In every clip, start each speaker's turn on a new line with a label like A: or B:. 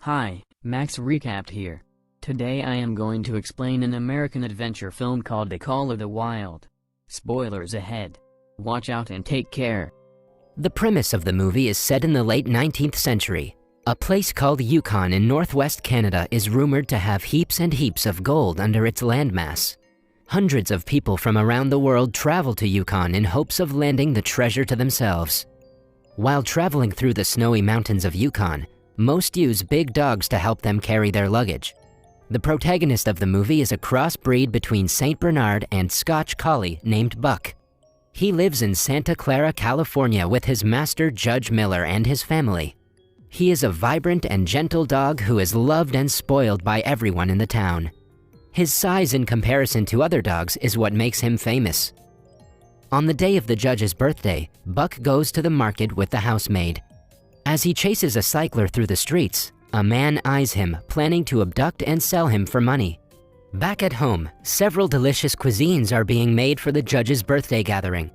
A: Hi, Max Recapped here. Today I am going to explain an American adventure film called The Call of the Wild. Spoilers ahead. Watch out and take care.
B: The premise of the movie is set in the late 19th century. A place called Yukon in northwest Canada is rumored to have heaps and heaps of gold under its landmass. Hundreds of people from around the world travel to Yukon in hopes of landing the treasure to themselves. While traveling through the snowy mountains of Yukon, most use big dogs to help them carry their luggage. The protagonist of the movie is a crossbreed between Saint Bernard and Scotch Collie named Buck. He lives in Santa Clara, California with his master Judge Miller and his family. He is a vibrant and gentle dog who is loved and spoiled by everyone in the town. His size in comparison to other dogs is what makes him famous. On the day of the judge's birthday, Buck goes to the market with the housemaid. As he chases a cycler through the streets, a man eyes him, planning to abduct and sell him for money. Back at home, several delicious cuisines are being made for the judge's birthday gathering.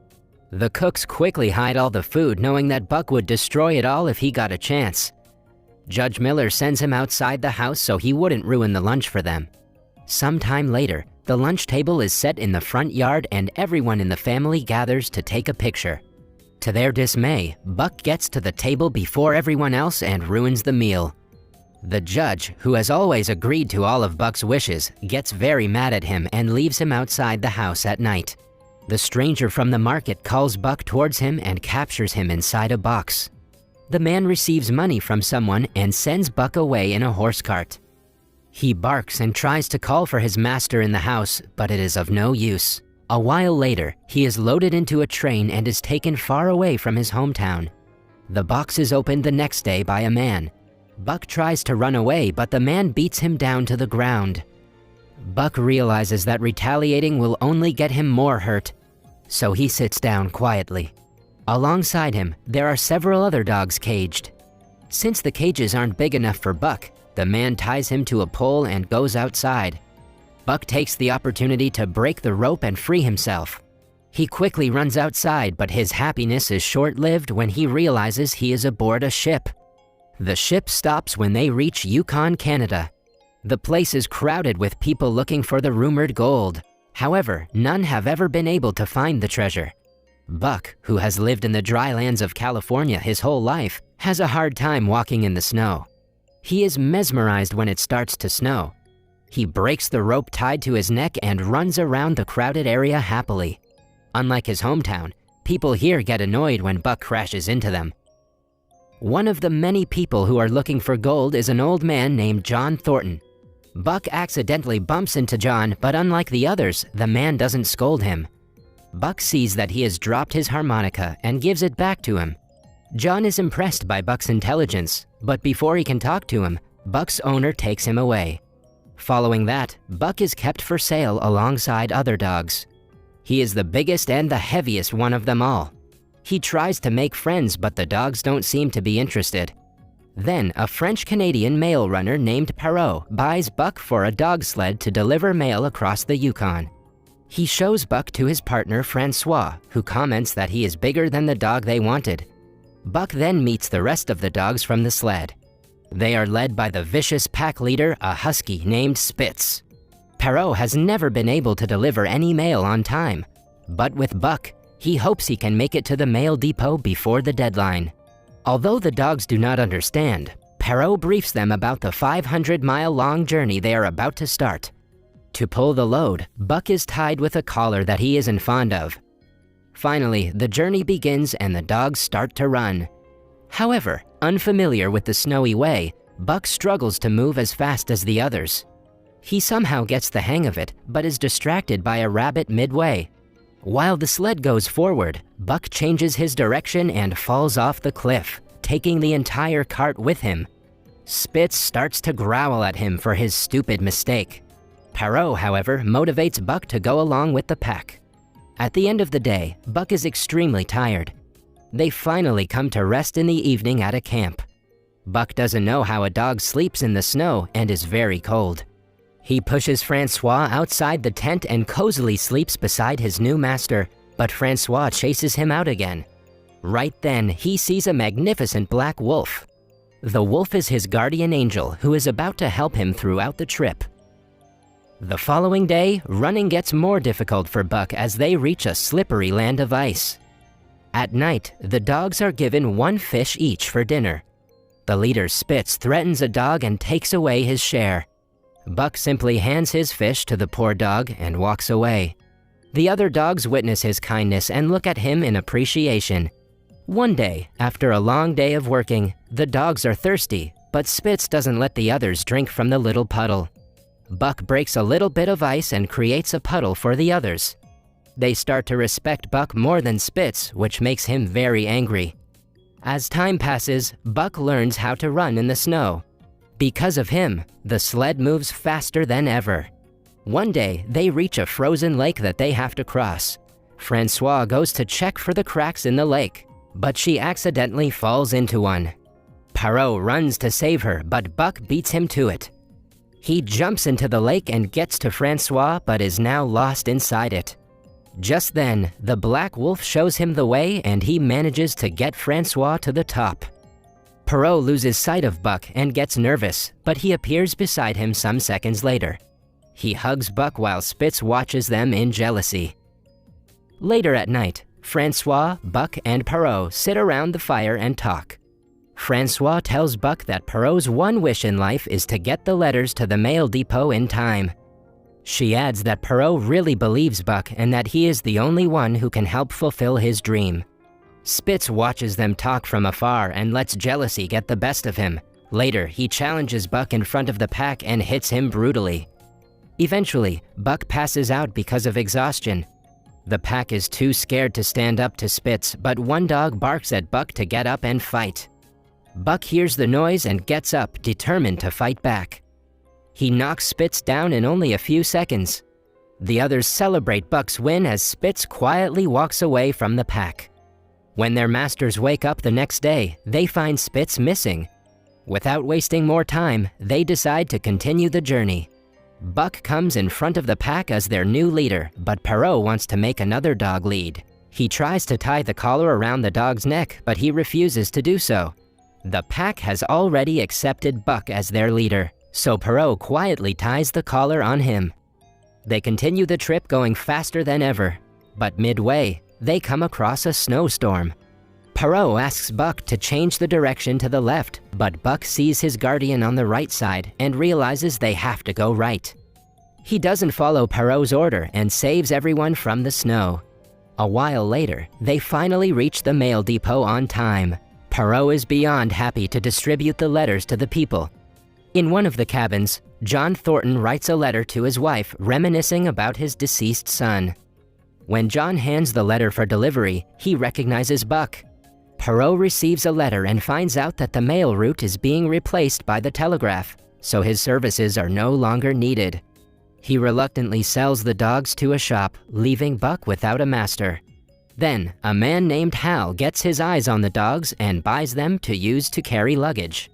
B: The cooks quickly hide all the food, knowing that Buck would destroy it all if he got a chance. Judge Miller sends him outside the house so he wouldn't ruin the lunch for them. Sometime later, the lunch table is set in the front yard and everyone in the family gathers to take a picture. To their dismay, Buck gets to the table before everyone else and ruins the meal. The judge, who has always agreed to all of Buck's wishes, gets very mad at him and leaves him outside the house at night. The stranger from the market calls Buck towards him and captures him inside a box. The man receives money from someone and sends Buck away in a horse cart. He barks and tries to call for his master in the house, but it is of no use. A while later, he is loaded into a train and is taken far away from his hometown. The box is opened the next day by a man. Buck tries to run away, but the man beats him down to the ground. Buck realizes that retaliating will only get him more hurt, so he sits down quietly. Alongside him, there are several other dogs caged. Since the cages aren't big enough for Buck, the man ties him to a pole and goes outside. Buck takes the opportunity to break the rope and free himself. He quickly runs outside, but his happiness is short-lived when he realizes he is aboard a ship. The ship stops when they reach Yukon, Canada. The place is crowded with people looking for the rumored gold. However, none have ever been able to find the treasure. Buck, who has lived in the dry lands of California his whole life, has a hard time walking in the snow. He is mesmerized when it starts to snow. He breaks the rope tied to his neck and runs around the crowded area happily. Unlike his hometown, people here get annoyed when Buck crashes into them. One of the many people who are looking for gold is an old man named John Thornton. Buck accidentally bumps into John, but unlike the others, the man doesn't scold him. Buck sees that he has dropped his harmonica and gives it back to him. John is impressed by Buck's intelligence, but before he can talk to him, Buck's owner takes him away. Following that, Buck is kept for sale alongside other dogs. He is the biggest and the heaviest one of them all. He tries to make friends, but the dogs don't seem to be interested. Then, a French-Canadian mail runner named Perrault buys Buck for a dog sled to deliver mail across the Yukon. He shows Buck to his partner Francois, who comments that he is bigger than the dog they wanted. Buck then meets the rest of the dogs from the sled. They are led by the vicious pack leader, a husky named Spitz. Perrault has never been able to deliver any mail on time, but with Buck, he hopes he can make it to the mail depot before the deadline. Although the dogs do not understand, Perrault briefs them about the 500-mile-long journey they are about to start. To pull the load, Buck is tied with a collar that he isn't fond of. Finally, the journey begins and the dogs start to run. However, unfamiliar with the snowy way, Buck struggles to move as fast as the others. He somehow gets the hang of it, but is distracted by a rabbit midway. While the sled goes forward, Buck changes his direction and falls off the cliff, taking the entire cart with him. Spitz starts to growl at him for his stupid mistake. Perrault, however, motivates Buck to go along with the pack. At the end of the day, Buck is extremely tired. They finally come to rest in the evening at a camp. Buck doesn't know how a dog sleeps in the snow and is very cold. He pushes Francois outside the tent and cozily sleeps beside his new master, but Francois chases him out again. Right then, he sees a magnificent black wolf. The wolf is his guardian angel who is about to help him throughout the trip. The following day, running gets more difficult for Buck as they reach a slippery land of ice. At night, the dogs are given one fish each for dinner. The leader Spitz threatens a dog and takes away his share. Buck simply hands his fish to the poor dog and walks away. The other dogs witness his kindness and look at him in appreciation. One day, after a long day of working, the dogs are thirsty, but Spitz doesn't let the others drink from the little puddle. Buck breaks a little bit of ice and creates a puddle for the others. They start to respect Buck more than Spitz, which makes him very angry. As time passes, Buck learns how to run in the snow. Because of him, the sled moves faster than ever. One day, they reach a frozen lake that they have to cross. Francois goes to check for the cracks in the lake, but she accidentally falls into one. Perrault runs to save her, but Buck beats him to it. He jumps into the lake and gets to Francois, but is now lost inside it. Just then, the black wolf shows him the way and he manages to get Francois to the top. Perrault loses sight of Buck and gets nervous, but he appears beside him some seconds later. He hugs Buck while Spitz watches them in jealousy. Later at night, Francois, Buck, and Perrault sit around the fire and talk. Francois tells Buck that Perrault's one wish in life is to get the letters to the mail depot in time. She adds that Perrault really believes Buck and that he is the only one who can help fulfill his dream. Spitz watches them talk from afar and lets jealousy get the best of him. Later, he challenges Buck in front of the pack and hits him brutally. Eventually, Buck passes out because of exhaustion. The pack is too scared to stand up to Spitz, but one dog barks at Buck to get up and fight. Buck hears the noise and gets up, determined to fight back. He knocks Spitz down in only a few seconds. The others celebrate Buck's win as Spitz quietly walks away from the pack. When their masters wake up the next day, they find Spitz missing. Without wasting more time, they decide to continue the journey. Buck comes in front of the pack as their new leader, but Perrault wants to make another dog lead. He tries to tie the collar around the dog's neck, but he refuses to do so. The pack has already accepted Buck as their leader, so Perrault quietly ties the collar on him. They continue the trip going faster than ever, but midway, they come across a snowstorm. Perrault asks Buck to change the direction to the left, but Buck sees his guardian on the right side and realizes they have to go right. He doesn't follow Perrault's order and saves everyone from the snow. A while later, they finally reach the mail depot on time. Perrault is beyond happy to distribute the letters to the people. In one of the cabins, John Thornton writes a letter to his wife reminiscing about his deceased son. When John hands the letter for delivery, he recognizes Buck. Perrault receives a letter and finds out that the mail route is being replaced by the telegraph, so his services are no longer needed. He reluctantly sells the dogs to a shop, leaving Buck without a master. Then, a man named Hal gets his eyes on the dogs and buys them to use to carry luggage.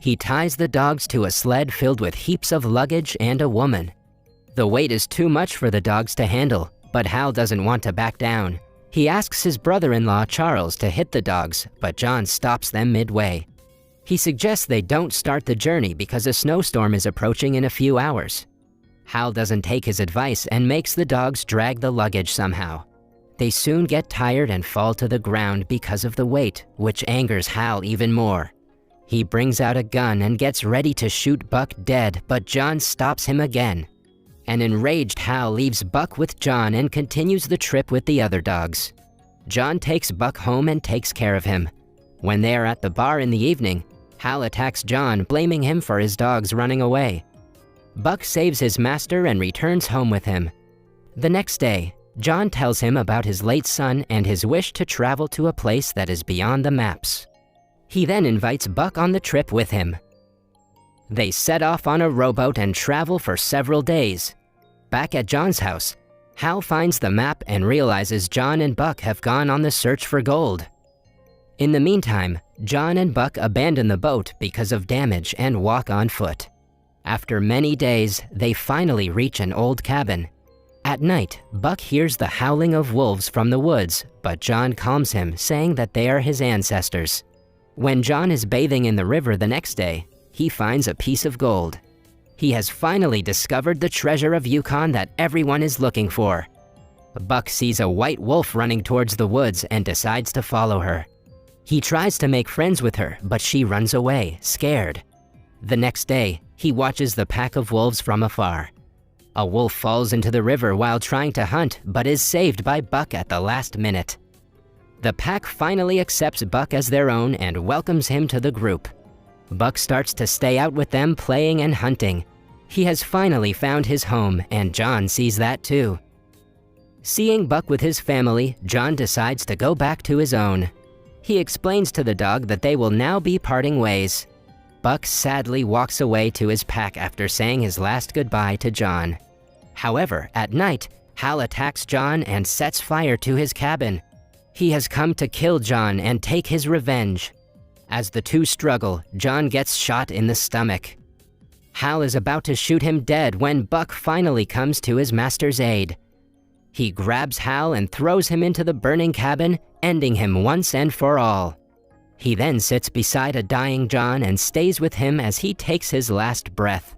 B: He ties the dogs to a sled filled with heaps of luggage and a woman. The weight is too much for the dogs to handle, but Hal doesn't want to back down. He asks his brother-in-law Charles to hit the dogs, but John stops them midway. He suggests they don't start the journey because a snowstorm is approaching in a few hours. Hal doesn't take his advice and makes the dogs drag the luggage somehow. They soon get tired and fall to the ground because of the weight, which angers Hal even more. He brings out a gun and gets ready to shoot Buck dead, but John stops him again. An enraged Hal leaves Buck with John and continues the trip with the other dogs. John takes Buck home and takes care of him. When they are at the bar in the evening, Hal attacks John, blaming him for his dogs running away. Buck saves his master and returns home with him. The next day, John tells him about his late son and his wish to travel to a place that is beyond the maps. He then invites Buck on the trip with him. They set off on a rowboat and travel for several days. Back at John's house, Hal finds the map and realizes John and Buck have gone on the search for gold. In the meantime, John and Buck abandon the boat because of damage and walk on foot. After many days, they finally reach an old cabin. At night, Buck hears the howling of wolves from the woods, but John calms him, saying that they are his ancestors. When John is bathing in the river the next day, he finds a piece of gold. He has finally discovered the treasure of Yukon that everyone is looking for. Buck sees a white wolf running towards the woods and decides to follow her. He tries to make friends with her, but she runs away, scared. The next day, he watches the pack of wolves from afar. A wolf falls into the river while trying to hunt, but is saved by Buck at the last minute. The pack finally accepts Buck as their own and welcomes him to the group. Buck starts to stay out with them playing and hunting. He has finally found his home, and John sees that too. Seeing Buck with his family, John decides to go back to his own. He explains to the dog that they will now be parting ways. Buck sadly walks away to his pack after saying his last goodbye to John. However, at night, Hal attacks John and sets fire to his cabin. He has come to kill John and take his revenge. As the two struggle, John gets shot in the stomach. Hal is about to shoot him dead when Buck finally comes to his master's aid. He grabs Hal and throws him into the burning cabin, ending him once and for all. He then sits beside a dying John and stays with him as he takes his last breath.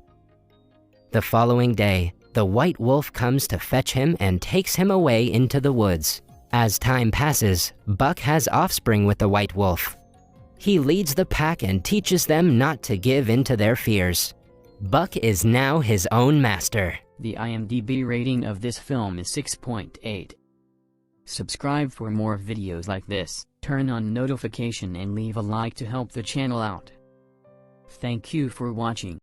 B: The following day, the white wolf comes to fetch him and takes him away into the woods. As time passes, Buck has offspring with the white wolf. He leads the pack and teaches them not to give in to their fears. Buck is now his own master.
A: The IMDb rating of this film is 6.8. Subscribe for more videos like this, turn on notification and leave a like to help the channel out. Thank you for watching.